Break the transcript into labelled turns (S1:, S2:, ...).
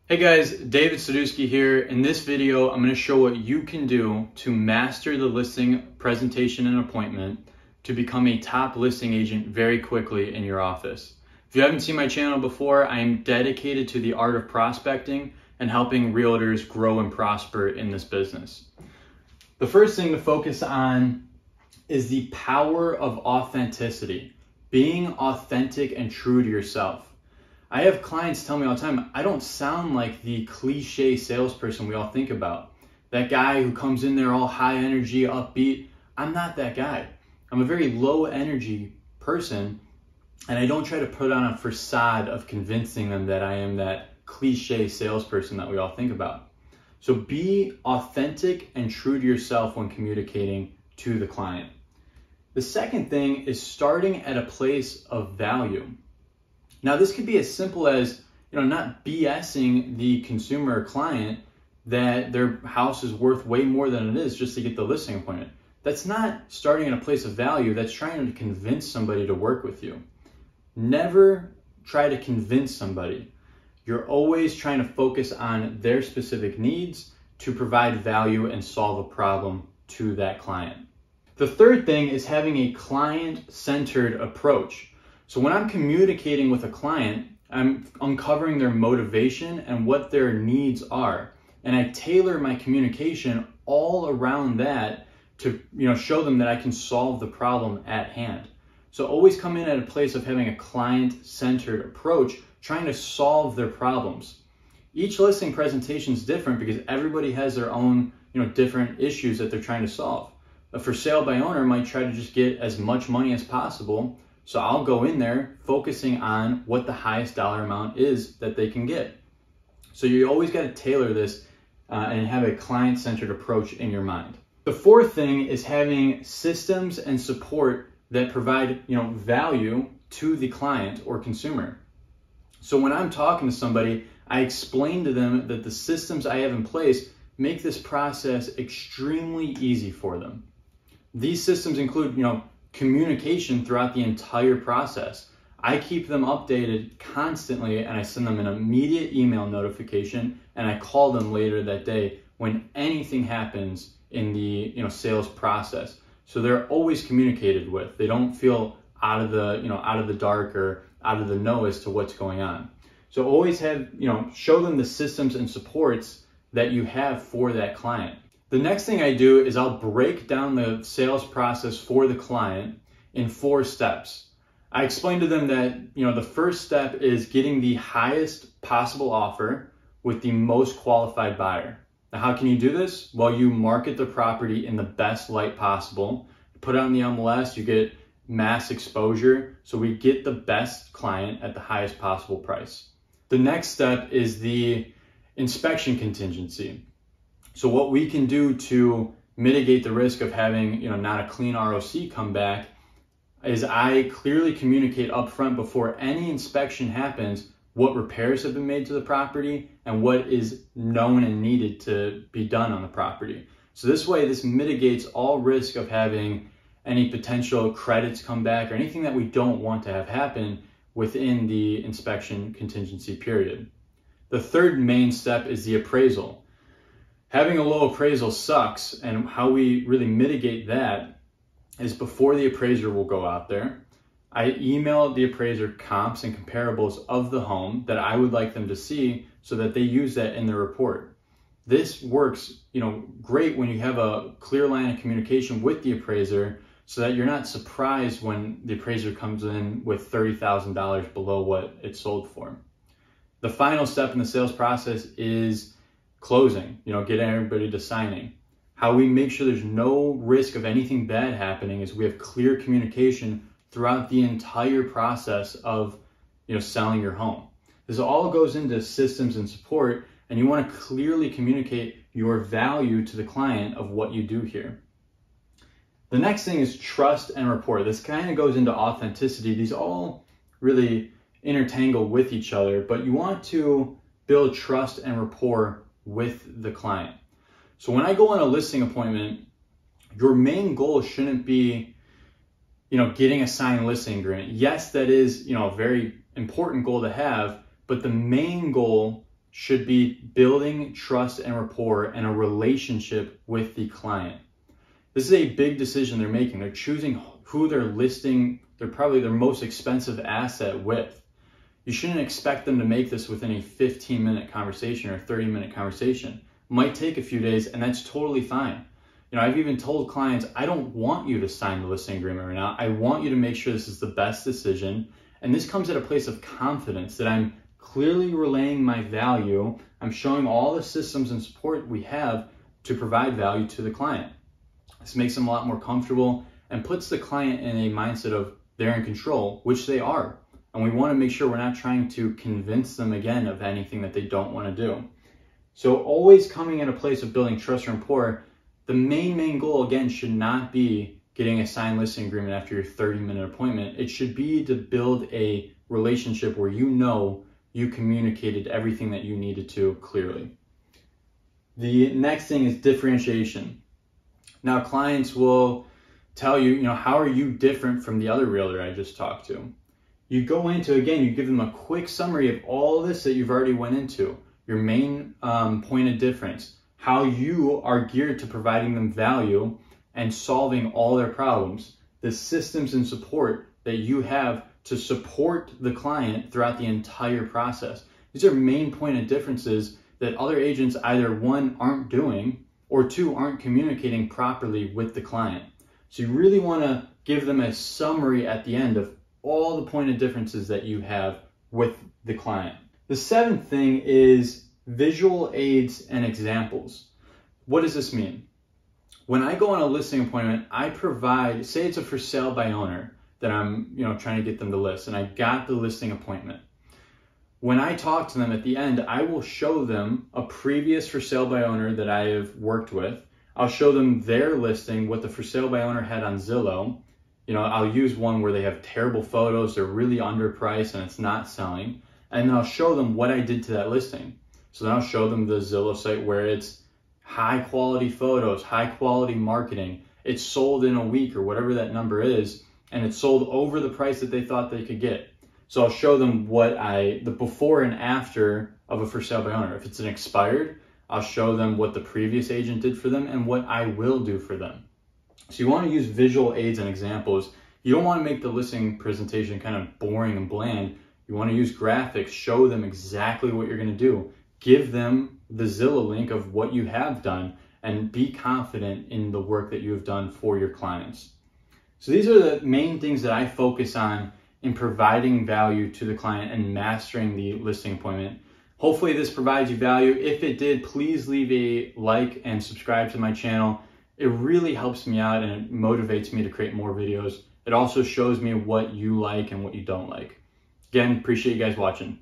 S1: Hey guys, David Sladewski here. In this video, I'm going to show what you can do to master the listing presentation and appointment to become a top listing agent very quickly in your office. If you haven't seen my channel before, I am dedicated to the art of prospecting and helping realtors grow and prosper in this business. The first thing to focus on is the power of authenticity, being authentic and true to yourself. I have clients tell me all the time, I don't sound like the cliche salesperson we all think about. That guy who comes in there all high energy, upbeat. I'm not that guy. I'm a very low energy person, and I don't try to put on a facade of convincing them that I am that cliche salesperson that we all think about. So be authentic and true to yourself when communicating to the client. The second thing is starting at a place of value. Now, this could be as simple as, not BSing the consumer or client that their house is worth way more than it is just to get the listing appointment. That's not starting at a place of value. That's trying to convince somebody to work with you. Never try to convince somebody. You're always trying to focus on their specific needs to provide value and solve a problem to that client. The third thing is having a client-centered approach. So when I'm communicating with a client, I'm uncovering their motivation and what their needs are. And I tailor my communication all around that to show them that I can solve the problem at hand. So always come in at a place of having a client-centered approach, trying to solve their problems. Each listing presentation is different because everybody has their own different issues that they're trying to solve. A for sale by owner might try to just get as much money as possible. So I'll go in there focusing on what the highest dollar amount is that they can get. So you always got to tailor this and have a client-centered approach in your mind. The fourth thing is having systems and support that provide value to the client or consumer. So when I'm talking to somebody, I explain to them that the systems I have in place make this process extremely easy for them. These systems include, communication throughout the entire process. I keep them updated constantly, and I send them an immediate email notification, and I call them later that day when anything happens in the sales process. So they're always communicated with. They don't feel out of the dark or out of the know as to what's going on. So always have show them the systems and supports that you have for that client. The next thing I do is I'll break down the sales process for the client in 4 steps. I explain to them that, the first step is getting the highest possible offer with the most qualified buyer. Now, how can you do this? Well, you market the property in the best light possible. Put it on the MLS, you get mass exposure. So we get the best client at the highest possible price. The next step is the inspection contingency. So what we can do to mitigate the risk of having, not a clean ROC come back is I clearly communicate upfront before any inspection happens what repairs have been made to the property and what is known and needed to be done on the property. So this way, this mitigates all risk of having any potential credits come back or anything that we don't want to have happen within the inspection contingency period. The third main step is the appraisal. Having a low appraisal sucks, and how we really mitigate that is before the appraiser will go out there, I email the appraiser comps and comparables of the home that I would like them to see so that they use that in their report. This works, great when you have a clear line of communication with the appraiser so that you're not surprised when the appraiser comes in with $30,000 below what it sold for. The final step in the sales process is closing, getting everybody to signing. How we make sure there's no risk of anything bad happening is we have clear communication throughout the entire process of, selling your home. This all goes into systems and support, and you want to clearly communicate your value to the client of what you do here. The next thing is trust and rapport. This kind of goes into authenticity. These all really intertangle with each other, but you want to build trust and rapport with the client. So when I go on a listing appointment, your main goal shouldn't be, getting a signed listing agreement. Yes, that is, a very important goal to have, but the main goal should be building trust and rapport and a relationship with the client. This is a big decision they're making. They're choosing who they're listing probably their most expensive asset with. You shouldn't expect them to make this within a 15-minute conversation or 30-minute conversation. It might take a few days, and that's totally fine. I've even told clients, I don't want you to sign the listing agreement right now. I want you to make sure this is the best decision. And this comes at a place of confidence that I'm clearly relaying my value. I'm showing all the systems and support we have to provide value to the client. This makes them a lot more comfortable and puts the client in a mindset of they're in control, which they are. And we want to make sure we're not trying to convince them again of anything that they don't want to do. So always coming at a place of building trust and rapport. The main goal, again, should not be getting a signed listing agreement after your 30-minute appointment. It should be to build a relationship where you communicated everything that you needed to clearly. The next thing is differentiation. Now, clients will tell you, how are you different from the other realtor I just talked to? You go into, again, you give them a quick summary of all this that you've already went into, your main point of difference, how you are geared to providing them value and solving all their problems, the systems and support that you have to support the client throughout the entire process. These are main point of differences that other agents either one, aren't doing, or two, aren't communicating properly with the client. So you really want to give them a summary at the end of all the point of differences that you have with the client. The seventh thing is visual aids and examples. What does this mean? When I go on a listing appointment, I provide, say it's a for sale by owner that I'm trying to get them to list, and I got the listing appointment. When I talk to them at the end, I will show them a previous for sale by owner that I have worked with. I'll show them their listing, what the for sale by owner had on Zillow. I'll use one where they have terrible photos, they're really underpriced and it's not selling. And then I'll show them what I did to that listing. So then I'll show them the Zillow site where it's high quality photos, high quality marketing. It's sold in a week or whatever that number is, and it's sold over the price that they thought they could get. So I'll show them the before and after of a for sale by owner. If it's an expired, I'll show them what the previous agent did for them and what I will do for them. So you want to use visual aids and examples. You don't want to make the listing presentation kind of boring and bland. You want to use graphics, show them exactly what you're going to do. Give them the Zillow link of what you have done and be confident in the work that you have done for your clients. So these are the main things that I focus on in providing value to the client and mastering the listing appointment. Hopefully this provides you value. If it did, please leave a like and subscribe to my channel. It really helps me out and it motivates me to create more videos. It also shows me what you like and what you don't like. Again, appreciate you guys watching.